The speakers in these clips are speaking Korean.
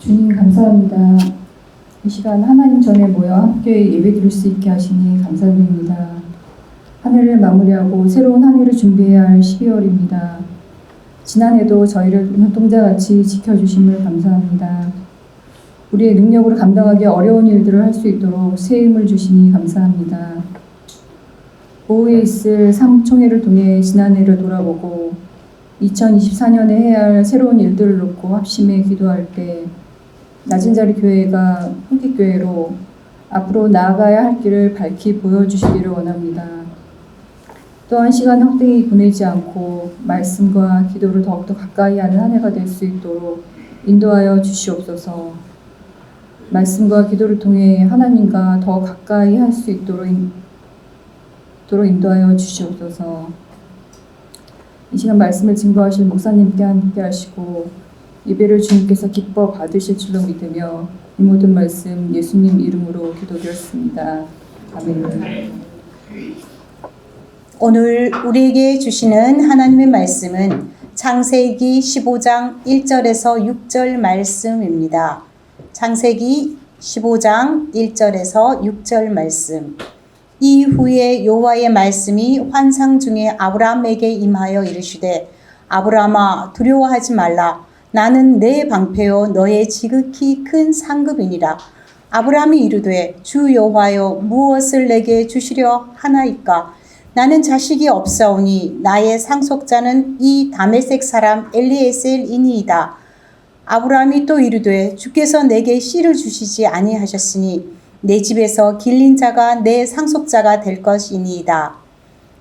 주님 감사합니다. 이 시간 하나님 전에 모여 함께 예배드릴 수 있게 하시니 감사드립니다. 한 해를 마무리하고 새로운 한 해를 준비해야 할 12월입니다. 지난해도 저희를 눈동자같이 지켜주심을 감사합니다. 우리의 능력으로 감당하기 어려운 일들을 할 수 있도록 새 힘을 주시니 감사합니다. 오후에 있을 상총회를 통해 지난해를 돌아보고 2024년에 해야 할 새로운 일들을 놓고 합심해 기도할 때 낮은 자리 교회가 후기교회로 앞으로 나아가야 할 길을 밝히 보여주시기를 원합니다. 또한 시간 헛되이 보내지 않고 말씀과 기도를 더욱더 가까이 하는 한 해가 될 수 있도록 인도하여 주시옵소서. 말씀과 기도를 통해 하나님과 더 가까이 할 수 있도록 인도하여 주시옵소서. 이 시간 말씀을 증거하실 목사님께 함께 하시고 예배를 주님께서 기뻐 받으실 줄로 믿으며 이 모든 말씀 예수님 이름으로 기도드렸습니다. 아멘. 오늘 우리에게 주시는 하나님의 말씀은 창세기 15장 1절에서 6절 말씀입니다. 창세기 15장 1절에서 6절 말씀. 이후에 여호와의 말씀이 환상 중에 아브라함에게 임하여 이르시되 아브라함아 두려워하지 말라. 나는 내 방패요 너의 지극히 큰 상급이니라. 아브라함이 이르되 주 여호와여 무엇을 내게 주시려 하나이까. 나는 자식이 없사오니 나의 상속자는 이 다메섹 사람 엘리에셀이니이다. 아브라함이 또 이르되 주께서 내게 씨를 주시지 아니하셨으니 내 집에서 길린 자가 내 상속자가 될 것이니이다.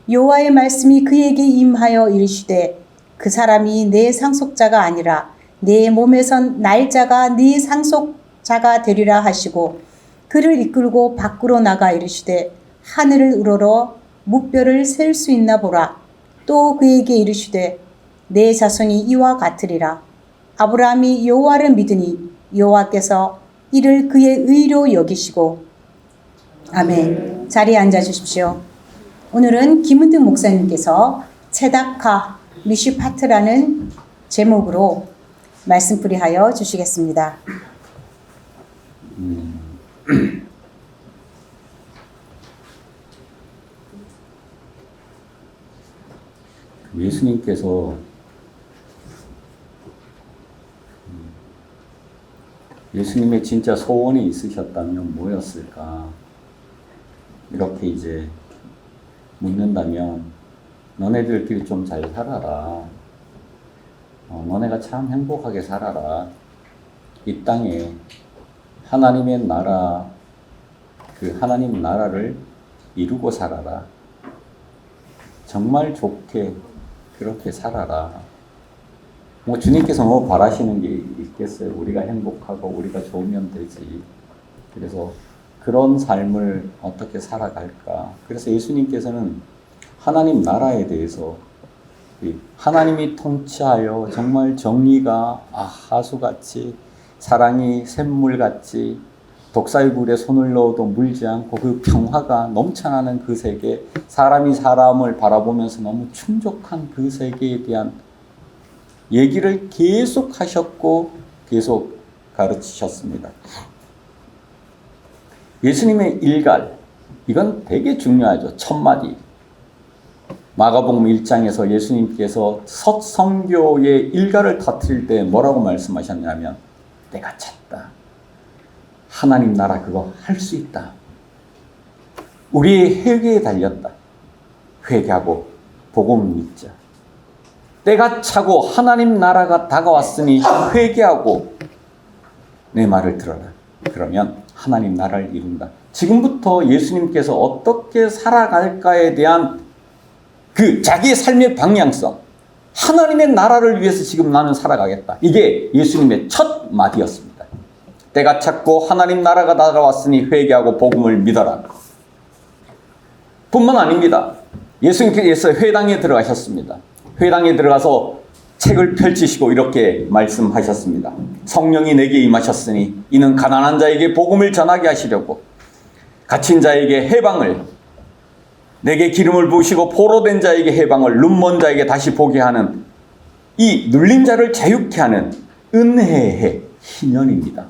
여호와의 말씀이 그에게 임하여 이르시되 그 사람이 내 상속자가 아니라 내 몸에선 날짜가 네 상속자가 되리라 하시고 그를 이끌고 밖으로 나가 이르시되 하늘을 우러러 무뼈를 셀 수 있나 보라. 또 그에게 이르시되 내 자손이 이와 같으리라. 아브라함이 여호와를 믿으니 여호와께서 이를 그의 의로 여기시고. 아멘. 자리에 앉아 주십시오. 오늘은 김은득 목사님께서 체다카 미슈파트라는 제목으로 말씀풀이하여 주시겠습니다. 예수님께서 예수님의 진짜 소원이 있으셨다면 뭐였을까? 이렇게 이제 묻는다면 너네들끼리 좀 잘 살아라. 너네가 참 행복하게 살아라. 이 땅에 하나님의 나라, 그 하나님 나라를 이루고 살아라. 정말 좋게 그렇게 살아라. 뭐 주님께서 뭐 바라시는 게 있겠어요? 우리가 행복하고 우리가 좋으면 되지. 그래서 그런 삶을 어떻게 살아갈까? 그래서 예수님께서는 하나님 나라에 대해서 하나님이 통치하여 정말 정의가 하수같이 사랑이 샘물같이 독사의 굴에 손을 넣어도 물지 않고 그 평화가 넘쳐나는 그 세계, 사람이 사람을 바라보면서 너무 충족한 그 세계에 대한 얘기를 계속 하셨고 계속 가르치셨습니다. 예수님의 일갈, 이건 되게 중요하죠. 첫마디. 마가복음 1장에서 예수님께서 첫 선교의 일갈을 터뜨릴 때 뭐라고 말씀하셨냐면 때가 찼다. 하나님 나라 그거 할 수 있다. 우리의 회개에 달렸다. 회개하고 복음 믿자. 때가 차고 하나님 나라가 다가왔으니 회개하고 내 말을 들어라. 그러면 하나님 나라를 이룬다. 지금부터 예수님께서 어떻게 살아갈까에 대한 그 자기의 삶의 방향성, 하나님의 나라를 위해서 지금 나는 살아가겠다. 이게 예수님의 첫 마디였습니다. 때가 찼고 하나님 나라가 다가왔으니 회개하고 복음을 믿어라. 뿐만 아닙니다. 예수님께서 회당에 들어가셨습니다. 회당에 들어가서 책을 펼치시고 이렇게 말씀하셨습니다. 성령이 내게 임하셨으니 이는 가난한 자에게 복음을 전하게 하시려고 갇힌 자에게 해방을, 내게 기름을 부으시고 포로된 자에게 해방을, 눈먼 자에게 다시 보게 하는, 이 눌린 자를 자유케 하는 은혜의 해, 희년입니다.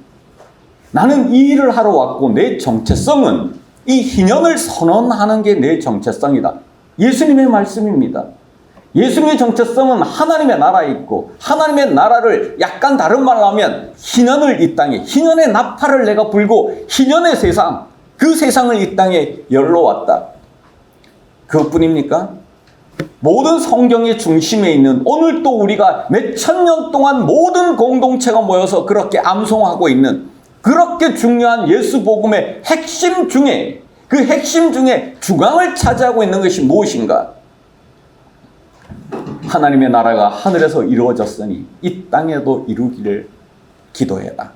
나는 이 일을 하러 왔고 내 정체성은 이 희년을 선언하는 게 내 정체성이다. 예수님의 말씀입니다. 예수님의 정체성은 하나님의 나라에 있고 하나님의 나라를 약간 다른 말로 하면 희년을 이 땅에 희년의 나팔을 내가 불고 희년의 세상 그 세상을 이 땅에 열러 왔다. 그것뿐입니까? 모든 성경의 중심에 있는 오늘 또 우리가 몇천 년 동안 모든 공동체가 모여서 그렇게 암송하고 있는 그렇게 중요한 예수 복음의 핵심 중에 그 핵심 중에 중앙을 차지하고 있는 것이 무엇인가? 하나님의 나라가 하늘에서 이루어졌으니 이 땅에도 이루기를 기도해라.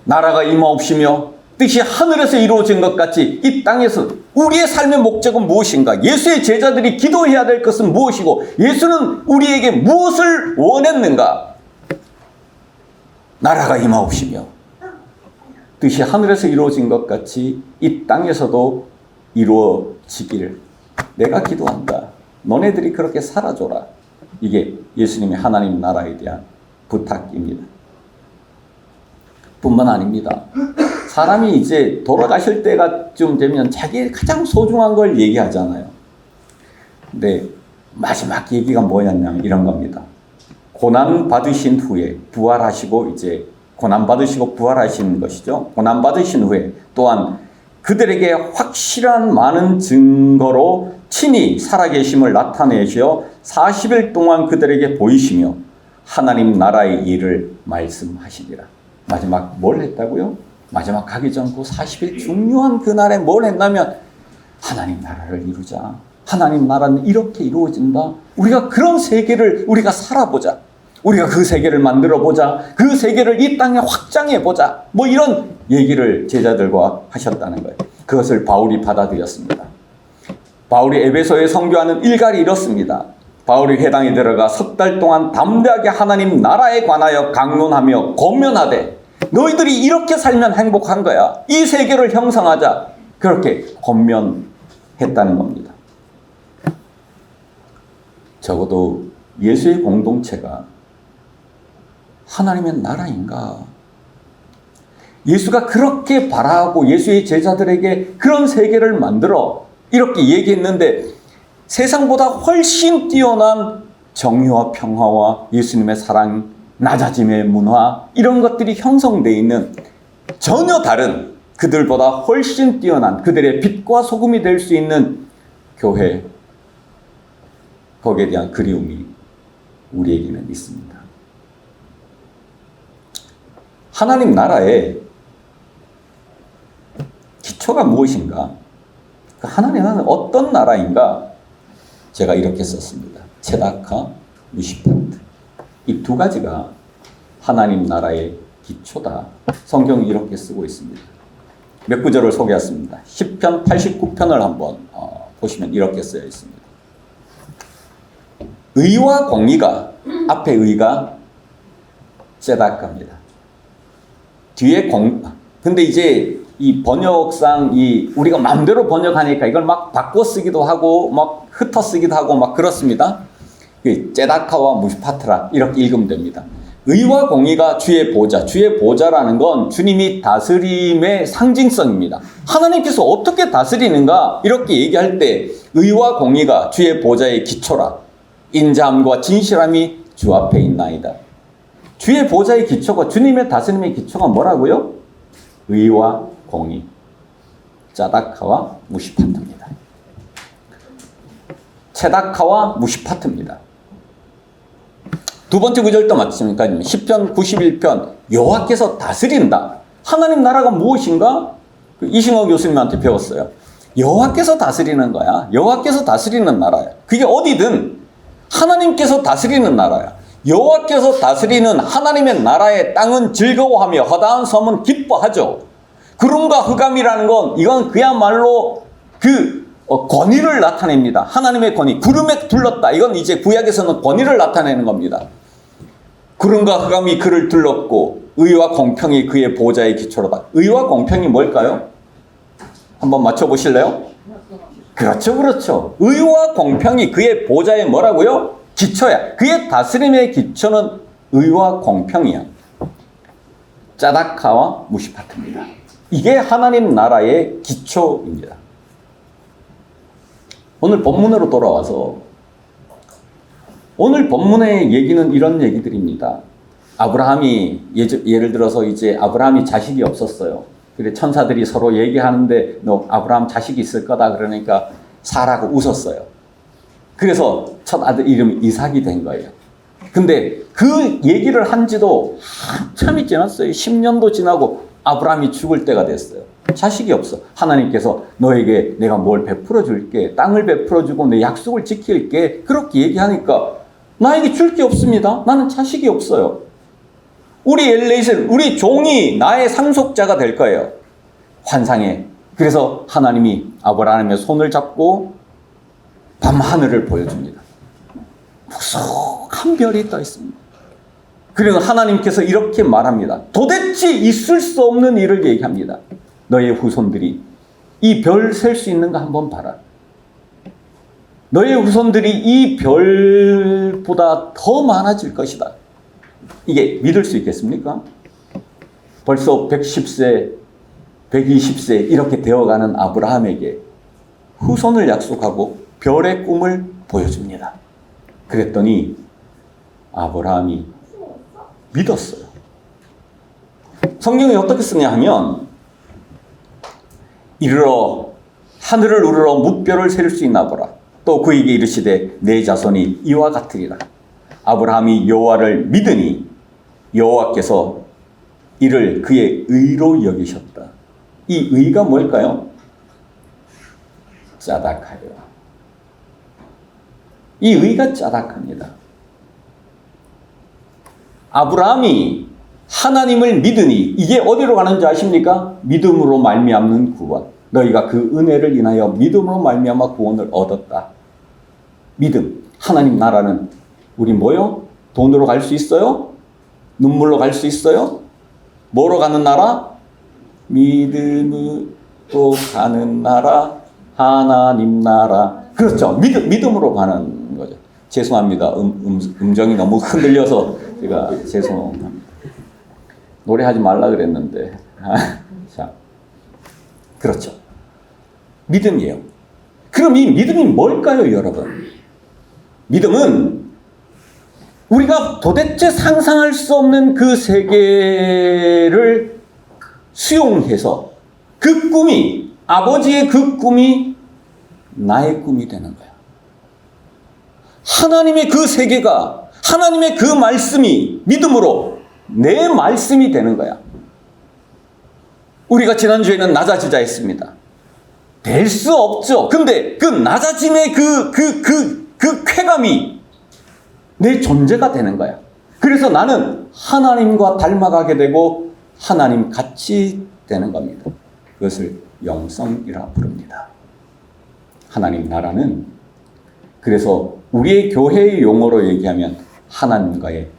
나라가 임하옵시며 뜻이 하늘에서 이루어진 것 같이 이 땅에서 우리의 삶의 목적은 무엇인가? 예수의 제자들이 기도해야 될 것은 무엇이고 예수는 우리에게 무엇을 원했는가? 나라가 임하옵시며 뜻이 하늘에서 이루어진 것 같이 이 땅에서도 이루어지기를 내가 기도한다. 너네들이 그렇게 살아줘라. 이게 예수님의 하나님 나라에 대한 부탁입니다. 뿐만 아닙니다. 사람이 이제 돌아가실 때가 좀 되면 자기의 가장 소중한 걸 얘기하잖아요. 근데 마지막 얘기가 뭐였냐면 이런 겁니다. 고난 받으신 후에 부활하시고 이제 고난 받으시고 부활하신 것이죠. 고난 받으신 후에 또한 그들에게 확실한 많은 증거로 친히 살아계심을 나타내시어 40일 동안 그들에게 보이시며 하나님 나라의 일을 말씀하시니라. 마지막 뭘 했다고요? 마지막 가기 전 그 40일 중요한 그날에 뭘 했냐면 하나님 나라를 이루자. 하나님 나라는 이렇게 이루어진다. 우리가 그런 세계를 우리가 살아보자. 우리가 그 세계를 만들어보자. 그 세계를 이 땅에 확장해보자. 뭐 이런 얘기를 제자들과 하셨다는 거예요. 그것을 바울이 받아들였습니다. 바울이 에베소에 선교하는 일갈이 이렇습니다. 바울이 회당에 들어가 석 달 동안 담대하게 하나님 나라에 관하여 강론하며 권면하되 너희들이 이렇게 살면 행복한 거야. 이 세계를 형성하자. 그렇게 권면했다는 겁니다. 적어도 예수의 공동체가 하나님의 나라인가? 예수가 그렇게 바라고 예수의 제자들에게 그런 세계를 만들어 이렇게 얘기했는데 세상보다 훨씬 뛰어난 정의와 평화와 예수님의 사랑, 낮아짐의 문화 이런 것들이 형성되어 있는 전혀 다른 그들보다 훨씬 뛰어난 그들의 빛과 소금이 될 수 있는 교회, 거기에 대한 그리움이 우리에게는 있습니다. 하나님 나라의 기초가 무엇인가? 하나님 나라는 어떤 나라인가? 제가 이렇게 썼습니다. 체다카, 무시파트. 이 두 가지가 하나님 나라의 기초다. 성경이 이렇게 쓰고 있습니다. 몇 구절을 소개했습니다. 10편 89편을 한번 보시면 이렇게 쓰여 있습니다. 의와 공의가, 앞에 의가 체다카입니다. 뒤에 근데 이제 이 번역상 우리가 마음대로 번역하니까 이걸 막 바꿔 쓰기도 하고 막 흩어 쓰기도 하고 막 그렇습니다. 제다카와 무시파트라 이렇게 읽으면 됩니다. 의와 공의가 주의 보좌. 주의 보좌라는 건 주님이 다스림의 상징성입니다. 하나님께서 어떻게 다스리는가 이렇게 얘기할 때 의와 공의가 주의 보좌의 기초라. 인자함과 진실함이 주 앞에 있나이다. 주의 보좌의 기초가 주님의 다스림의 기초가 뭐라고요? 의와 공의. 짜다카와 무시파트입니다. 체다카와 무시파트입니다. 두 번째 구절도 맞습니까? 10편 91편 여호와께서 다스린다. 하나님 나라가 무엇인가? 이승호 교수님한테 배웠어요. 여호와께서 다스리는 거야. 여호와께서 다스리는 나라야. 그게 어디든 하나님께서 다스리는 나라야. 여호와께서 다스리는 하나님의 나라의 땅은 즐거워하며 허다한 섬은 기뻐하죠. 구름과 흑암이라는 건 이건 그야말로 권위를 나타냅니다. 하나님의 권위. 구름에 둘렀다. 이건 이제 구약에서는 권위를 나타내는 겁니다. 구름과 흑암이 그를 둘렀고 의와 공평이 그의 보좌의 기초로다. 의와 공평이 뭘까요? 한번 맞춰보실래요? 그렇죠. 의와 공평이 그의 보좌의 뭐라고요? 기초야. 그의 다스림의 기초는 의와 공평이야. 짜다카와 무시파트입니다. 이게 하나님 나라의 기초입니다. 오늘 본문으로 돌아와서 오늘 본문의 얘기는 이런 얘기들입니다. 아브라함이 예를 들어서 이제 아브라함이 자식이 없었어요. 그래 천사들이 서로 얘기하는데 너 아브라함 자식이 있을 거다 그러니까 사라고 웃었어요. 그래서 첫 아들 이름이 이삭이 된 거예요. 근데 그 얘기를 한 지도 한참이 지났어요. 10년도 지나고 아브라함이 죽을 때가 됐어요. 자식이 없어. 하나님께서 너에게 내가 뭘 베풀어 줄게. 땅을 베풀어 주고 내 약속을 지킬게. 그렇게 얘기하니까 나에게 줄 게 없습니다. 나는 자식이 없어요. 우리 엘리에셀, 우리 종이 나의 상속자가 될 거예요. 환상에. 그래서 하나님이 아브라함의 손을 잡고 밤하늘을 보여줍니다. 무성한 별이 떠 있습니다. 그리고 하나님께서 이렇게 말합니다. 도대체 있을 수 없는 일을 얘기합니다. 너의 후손들이 이 별 셀 수 있는가 한번 봐라. 너의 후손들이 이 별보다 더 많아질 것이다. 이게 믿을 수 있겠습니까? 벌써 110세, 120세 이렇게 되어가는 아브라함에게 후손을 약속하고 별의 꿈을 보여줍니다. 그랬더니 아브라함이 믿었어요. 성경이 어떻게 쓰냐 하면 이르러 하늘을 우러러 뭇별을 세울 수 있나 보라. 또 그에게 이르시되 내 자손이 이와 같으리라. 아브라함이 여호와를 믿으니 여호와께서 이를 그의 의로 여기셨다. 이 의가 뭘까요? 짜다카요. 이 의가 짜다카입니다. 아브라함이 하나님을 믿으니 이게 어디로 가는 줄 아십니까? 믿음으로 말미암는 구원. 너희가 그 은혜를 인하여 믿음으로 말미암아 구원을 얻었다. 믿음. 하나님 나라는 우리 뭐요? 돈으로 갈 수 있어요? 눈물로 갈 수 있어요? 뭐로 가는 나라? 믿음으로 가는 나라, 하나님 나라. 그렇죠. 믿음으로 가는 거죠. 죄송합니다. 음정이 너무 흔들려서 제가 죄송합니다. 노래하지 말라 그랬는데. 자, 그렇죠. 믿음이에요. 그럼 이 믿음이 뭘까요, 여러분? 믿음은 우리가 도대체 상상할 수 없는 그 세계를 수용해서 그 꿈이, 아버지의 그 꿈이 나의 꿈이 되는 거야. 하나님의 그 세계가, 하나님의 그 말씀이 믿음으로 내 말씀이 되는 거야. 우리가 지난주에는 낮아지자 했습니다. 될 수 없죠. 근데 그 낮아짐의 그 쾌감이 내 존재가 되는 거야. 그래서 나는 하나님과 닮아가게 되고 하나님 같이 되는 겁니다. 그것을 영성이라 부릅니다. 하나님 나라는 그래서 우리의 교회의 용어로 얘기하면 하나님과의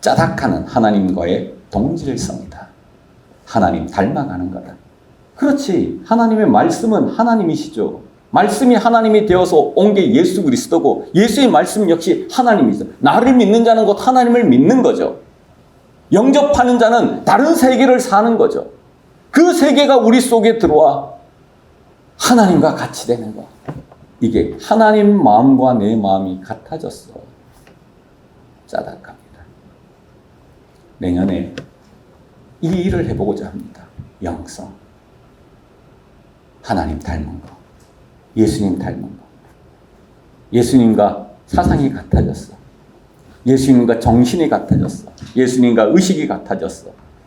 짜닥하는 하나님과의 동질성이다. 하나님 닮아가는 거다. 그렇지. 하나님의 말씀은 하나님이시죠. 말씀이 하나님이 되어서 온 게 예수 그리스도고 예수의 말씀 역시 하나님이죠. 나를 믿는 자는 곧 하나님을 믿는 거죠. 영접하는 자는 다른 세계를 사는 거죠. 그 세계가 우리 속에 들어와 하나님과 같이 되는 거. 이게 하나님 마음과 내 마음이 같아졌어. 짜닥합니다. 내년에 이 일을 해보고자 합니다. 영성. 하나님 닮은 거. 예수님 닮은 거. 예수님과 사상이 같아졌어. 예수님과 정신이 같아졌어. 예수님과 의식이 같아졌어.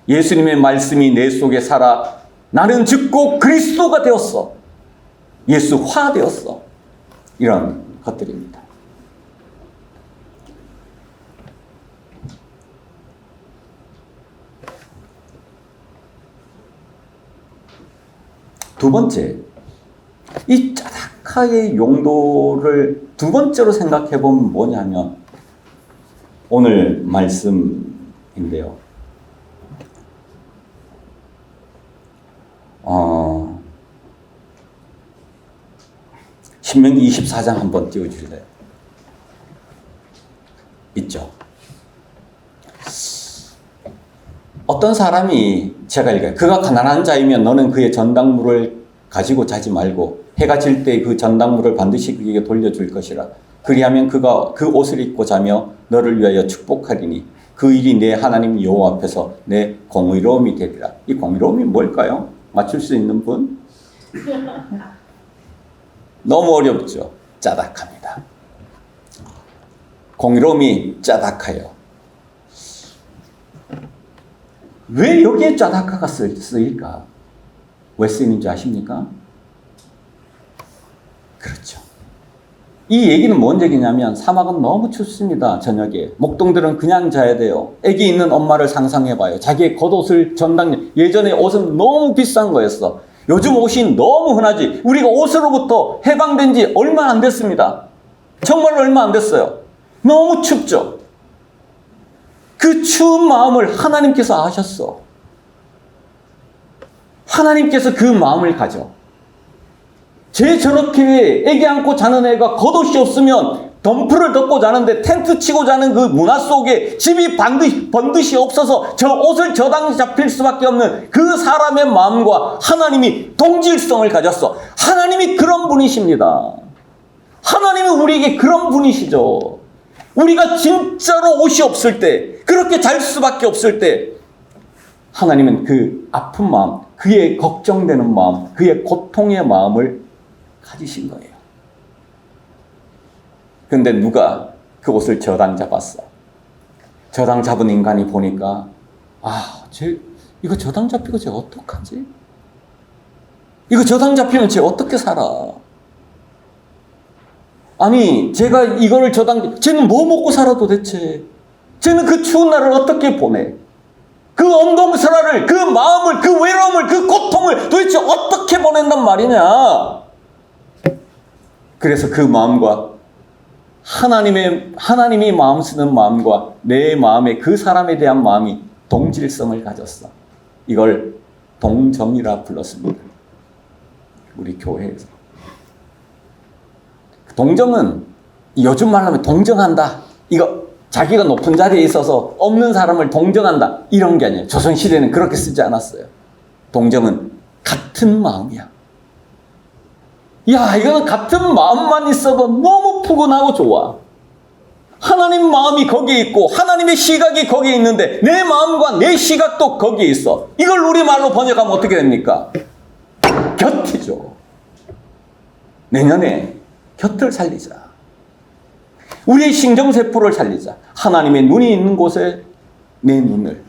예수님의 말씀이 내 속에 살아 나는 즉곧 그리스도가 되었어. 예수화 되었어. 이런 것들입니다. 두 번째, 이 짜다카의 용도를 두 번째로 생각해 보면 뭐냐면 오늘 말씀인데요. 신명기 24장 한번 띄워주실래요? 있죠. 어떤 사람이 제가 읽어요. 그가 가난한 자이면 너는 그의 전당물을 가지고 자지 말고 해가 질 때 그 전당물을 반드시 그에게 돌려줄 것이라. 그리하면 그가 그 옷을 입고 자며 너를 위하여 축복하리니 그 일이 내 하나님 여호와 앞에서 내 공의로움이 되리라. 이 공의로움이 뭘까요? 맞출 수 있는 분? 너무 어렵죠. 짜닥합니다. 공의로움이 짜닥해요. 왜 여기에 짜닥하가 쓰일까? 왜 쓰이는지 아십니까? 그렇죠. 이 얘기는 뭔 얘기냐면 사막은 너무 춥습니다. 저녁에. 목동들은 그냥 자야 돼요. 아기 있는 엄마를 상상해봐요. 자기의 겉옷을 예전에 옷은 너무 비싼 거였어. 요즘 옷이 너무 흔하지. 우리가 옷으로부터 해방된 지 얼마 안 됐습니다. 정말 얼마 안 됐어요. 너무 춥죠. 그 추운 마음을 하나님께서 아셨어. 하나님께서 그 마음을 가져. 쟤 저렇게 애기 안고 자는 애가 겉옷이 없으면 덤프를 덮고 자는데 텐트 치고 자는 그 문화 속에 집이 번듯이 없어서 저 옷을 저당 잡힐 수밖에 없는 그 사람의 마음과 하나님이 동질성을 가졌어. 하나님이 그런 분이십니다. 하나님은 우리에게 그런 분이시죠. 우리가 진짜로 옷이 없을 때, 그렇게 잘 수밖에 없을 때 하나님은 그 아픈 마음, 그의 걱정되는 마음, 그의 고통의 마음을 가지신 거예요. 근데 누가 그 옷을 저당 잡았어. 저당 잡은 인간이 보니까 이거 저당 잡히고 쟤 어떡하지? 이거 저당 잡히면 쟤 어떻게 살아? 아니 제가 이거를 쟤는 뭐 먹고 살아 도대체? 쟤는 그 추운 날을 어떻게 보내? 그 엉덩스라를, 그 마음을, 그 외로움을, 그 고통을 도대체 어떻게 보낸단 말이냐? 그래서 그 마음과 하나님이 마음 쓰는 마음과 내 마음의 그 사람에 대한 마음이 동질성을 가졌어. 이걸 동정이라 불렀습니다. 우리 교회에서. 동정은 요즘 말로 하면 동정한다. 이거 자기가 높은 자리에 있어서 없는 사람을 동정한다. 이런 게 아니에요. 조선시대는 그렇게 쓰지 않았어요. 동정은 같은 마음이야. 이거는 같은 마음만 있어도 너무 푸근하고 좋아. 하나님 마음이 거기에 있고 하나님의 시각이 거기에 있는데 내 마음과 내 시각도 거기에 있어. 이걸 우리말로 번역하면 어떻게 됩니까? 곁이죠. 내년에 곁을 살리자. 우리의 신정세포를 살리자. 하나님의 눈이 있는 곳에 내 눈을,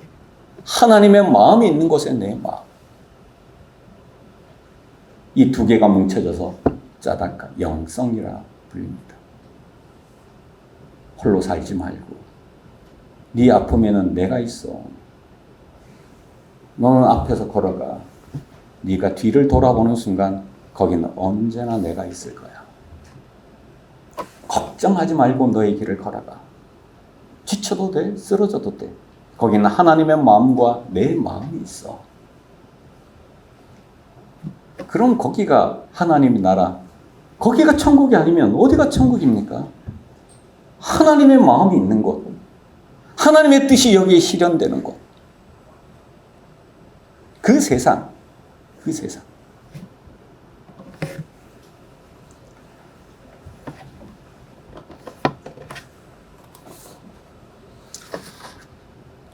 하나님의 마음이 있는 곳에 내 마음. 이 두 개가 뭉쳐져서 짜다카 영성이라 불립니다. 홀로 살지 말고 네 아픔에는 내가 있어. 너는 앞에서 걸어가. 네가 뒤를 돌아보는 순간 거기는 언제나 내가 있을 거야. 걱정하지 말고 너의 길을 걸어가. 지쳐도 돼, 쓰러져도 돼. 거기는 하나님의 마음과 내 마음이 있어. 그럼 거기가 하나님의 나라, 거기가 천국이 아니면 어디가 천국입니까? 하나님의 마음이 있는 곳, 하나님의 뜻이 여기에 실현되는 곳. 그 세상.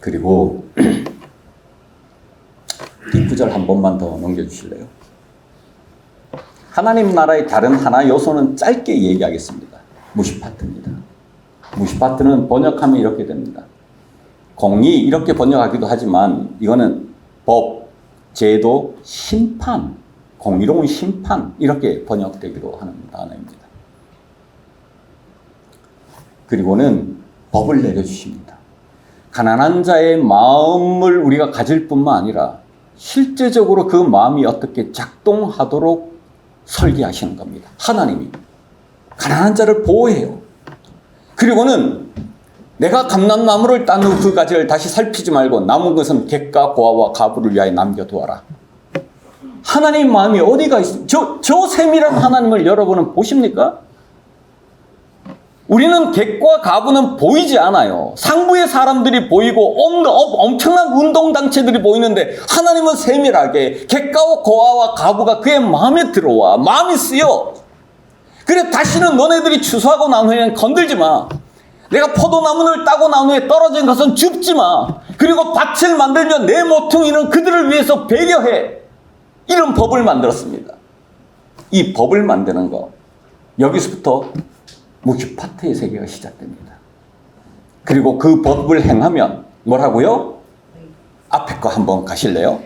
그리고 뒷구절 한 번만 더 넘겨주실래요? 하나님 나라의 다른 하나 요소는 짧게 얘기하겠습니다. 무시파트입니다. 무시파트는 번역하면 이렇게 됩니다. 공의 이렇게 번역하기도 하지만 이거는 법, 제도, 심판, 공의로운 심판 이렇게 번역되기도 하는 단어입니다. 그리고는 법을 내려주십니다. 가난한 자의 마음을 우리가 가질 뿐만 아니라 실제적으로 그 마음이 어떻게 작동하도록 설계하시는 겁니다. 하나님이 가난한 자를 보호해요. 그리고는 내가 감람나무를 딴 후 그 가지를 다시 살피지 말고 남은 것은 객과 고아와 가부를 위하여 남겨두어라. 하나님의 마음이 어디가 있습니까? 저 세밀한 하나님을 여러분은 보십니까? 우리는 객과 가부는 보이지 않아요. 상부의 사람들이 보이고 엄청난 운동단체들이 보이는데 하나님은 세밀하게 객과 고아와 가부가 그의 마음에 들어와 마음이 쓰여. 그래 다시는 너네들이 추수하고 난 후에는 건들지 마. 내가 포도나무를 따고 난 후에 떨어진 것은 줍지 마. 그리고 밭을 만들면 내 모퉁이는 그들을 위해서 배려해. 이런 법을 만들었습니다. 이 법을 만드는 거 여기서부터 무시파트의 세계가 시작됩니다. 그리고 그 법을 행하면 뭐라고요? 앞에 거 한번 가실래요?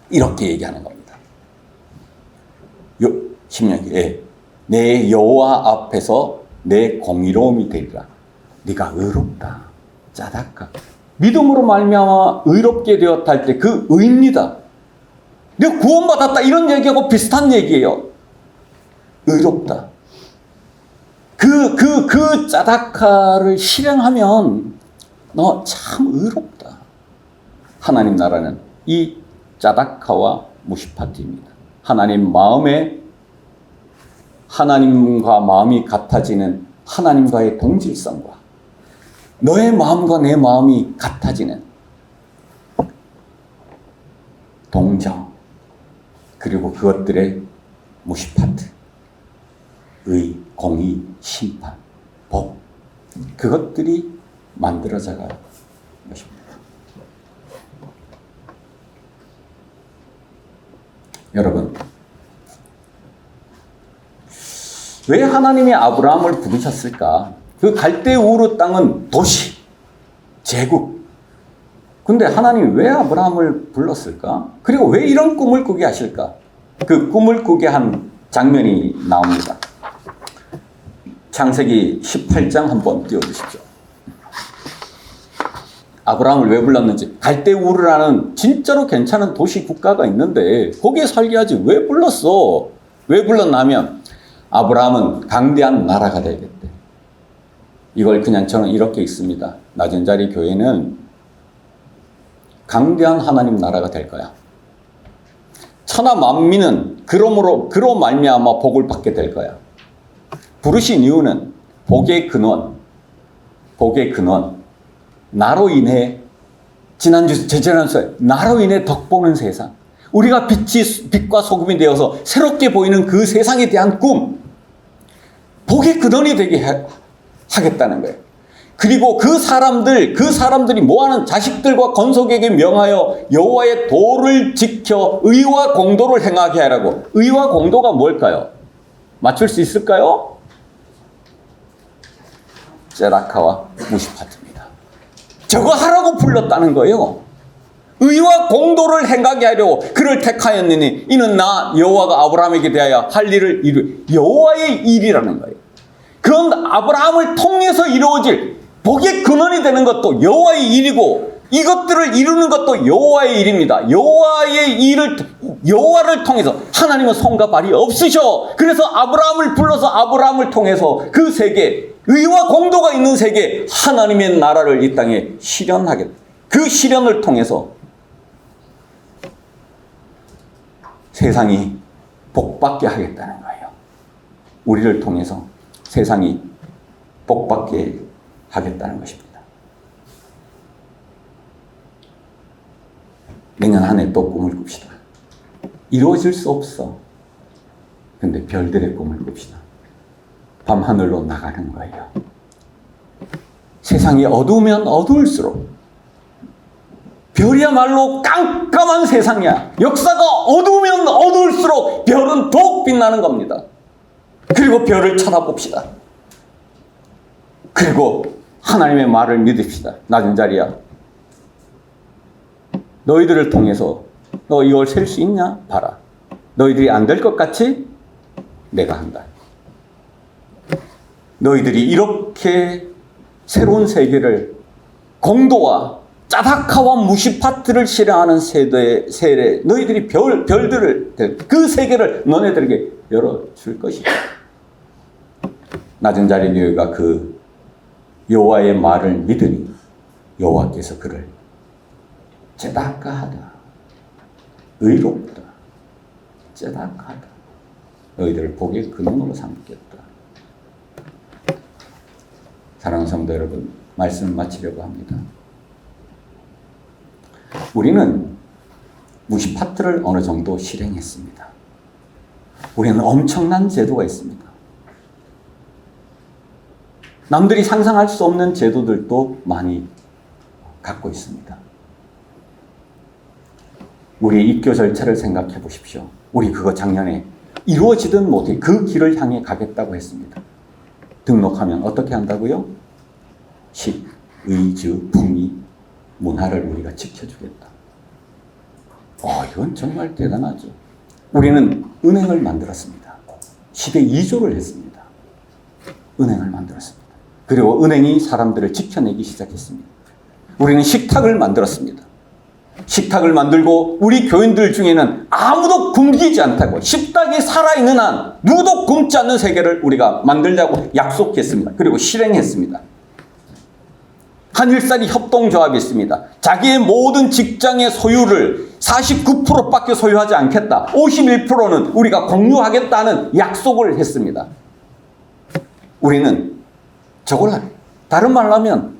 이렇게 얘기하는 겁니다. 신명기에 내 여호와 앞에서 내 공의로움이 되리라. 네가 의롭다. 짜다까. 믿음으로 말미암아 의롭게 되었다 할 때 그 의입니다. 내가 구원받았다 이런 얘기하고 비슷한 얘기예요. 의롭다. 그 짜다카를 실행하면 너 참 의롭다. 하나님 나라는 이 짜다카와 무시파트입니다. 하나님과 마음이 같아지는 하나님과의 동질성과 너의 마음과 내 마음이 같아지는 동정, 그리고 그것들의 무시파트, 의, 공의, 심판, 법, 그것들이 만들어져 가는 것입니다. 여러분, 왜 하나님이 아브라함을 부르셨을까? 그 갈대 우르 땅은 도시, 제국. 근데 하나님이 왜 아브라함을 불렀을까? 그리고 왜 이런 꿈을 꾸게 하실까? 그 꿈을 꾸게 한 장면이 나옵니다. 창세기 18장 한번 띄워주십시오. 아브라함을 왜 불렀는지. 갈대 우르라는 진짜로 괜찮은 도시 국가가 있는데 거기에 살게 하지 왜 불렀어? 왜 불렀냐면 아브라함은 강대한 나라가 되겠대. 이걸 그냥 저는 이렇게 읽습니다. 낮은 자리 교회는 강대한 하나님 나라가 될 거야. 천하 만민은 그로 말미암아 복을 받게 될 거야. 부르신 이유는 복의 근원, 나로 인해 제지난주에 나로 인해 덕보는 세상. 우리가 빛과 소금이 되어서 새롭게 보이는 그 세상에 대한 꿈, 복의 근원이 되게 하겠다는 거예요. 그리고 그 사람들이 뭐하는 자식들과 건속에게 명하여 여호와의 도를 지켜 의와 공도를 행하게 하라고. 의와 공도가 뭘까요? 맞출 수 있을까요? 세라카와 무시파트입니다. 저거 하라고 불렀다는 거예요. 의와 공도를 행하게 하려고 그를 택하였느니 이는 나 여호와가 아브라함에게 대하여 할 일을 여호와의 일이라는 거예요. 그건 아브라함을 통해서 이루어질 복의 근원이 되는 것도 여호와의 일이고 이것들을 이루는 것도 여호와의 일입니다. 여호와를 통해서 하나님은 손과 발이 없으셔. 그래서 아브라함을 불러서 아브라함을 통해서 그 세계, 의와 공도가 있는 세계, 하나님의 나라를 이 땅에 실현하겠다. 그 실현을 통해서 세상이 복받게 하겠다는 거예요. 우리를 통해서 세상이 복받게 하겠다는 것입니다. 내년 한 해 또 꿈을 꿉시다. 이루어질 수 없어. 근데 별들의 꿈을 꿉시다. 밤하늘로 나가는 거예요. 세상이 어두우면 어두울수록 별이야말로 깜깜한 세상이야. 역사가 어두우면 어두울수록 별은 더욱 빛나는 겁니다. 그리고 별을 쳐다봅시다. 그리고 하나님의 말을 믿읍시다. 낮은 자리야. 너희들을 통해서 너 이걸 셀 수 있냐? 봐라. 너희들이 안 될 것 같이? 내가 한다. 너희들이 이렇게 새로운 세계를 공도와 짜다카와 무시파트를 실행하는 세례 너희들이 별들을 그 세계를 너네들에게 열어줄 것이다. 낮은 자리 너희가 그 여호와의 말을 믿으니 여호와께서 그를 짜다카하다, 의롭다, 짜다카하다, 너희들을 복의 근원으로 삼겠다. 사랑하는 성도 여러분, 말씀을 마치려고 합니다. 우리는 무시파트를 어느 정도 실행했습니다. 우리는 엄청난 제도가 있습니다. 남들이 상상할 수 없는 제도들도 많이 갖고 있습니다. 우리의 입교 절차를 생각해 보십시오. 우리 그거 작년에 이루어지든 못해 그 길을 향해 가겠다고 했습니다. 등록하면 어떻게 한다고요? 식, 의주, 품위, 문화를 우리가 지켜주겠다. 이건 정말 대단하죠. 우리는 은행을 만들었습니다. 시대 2조를 했습니다. 은행을 만들었습니다. 그리고 은행이 사람들을 지켜내기 시작했습니다. 우리는 식탁을 만들었습니다. 식탁을 만들고 우리 교인들 중에는 아무도 굶기지 않다고, 식탁이 살아있는 한 누구도 굶지 않는 세계를 우리가 만들자고 약속했습니다. 그리고 실행했습니다. 한일살이 협동조합이 있습니다. 자기의 모든 직장의 소유를 49%밖에 소유하지 않겠다. 51%는 우리가 공유하겠다는 약속을 했습니다. 우리는 저걸 합니다. 다른 말로 하면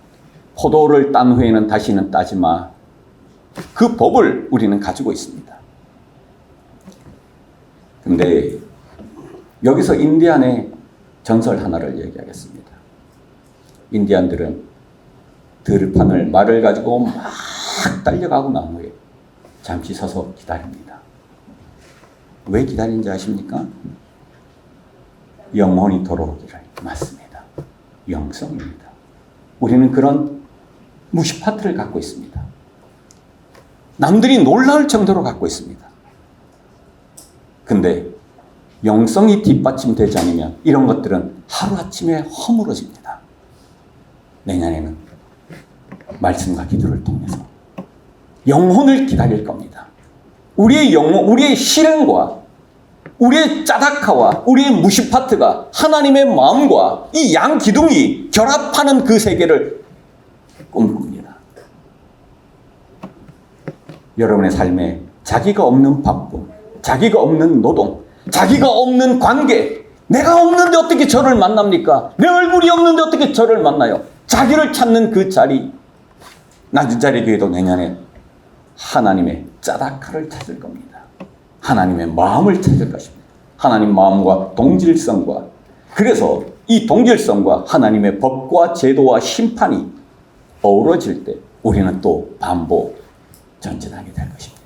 포도를 딴 후에는 다시는 따지 마. 그 법을 우리는 가지고 있습니다. 근데 여기서 인디안의 전설 하나를 얘기하겠습니다. 인디안들은 들판을 말을 가지고 막 달려가고 난 후에 잠시 서서 기다립니다. 왜 기다리는지 아십니까? 영혼이 돌아오기를. 맞습니다. 영성입니다. 우리는 그런 무시파트를 갖고 있습니다. 남들이 놀라울 정도로 갖고 있습니다. 근데 영성이 뒷받침되지 않으면 이런 것들은 하루아침에 허물어집니다. 내년에는 말씀과 기도를 통해서 영혼을 기다릴 겁니다. 우리의 영혼, 우리의 실행과 우리의 짜다카와 우리의 무시파트가 하나님의 마음과 이 양 기둥이 결합하는 그 세계를 꿈꿉니다. 여러분의 삶에 자기가 없는 바쁨, 자기가 없는 노동, 자기가 없는 관계, 내가 없는데 어떻게 저를 만납니까? 내 얼굴이 없는데 어떻게 저를 만나요? 자기를 찾는 그 자리, 낮은 자리 교회도 내년에 하나님의 짜다카를 찾을 겁니다. 하나님의 마음을 찾을 것입니다. 하나님 마음과 동질성과, 그래서 이 동질성과 하나님의 법과 제도와 심판이 어우러질 때 우리는 또 반복 전진하게 될 것입니다.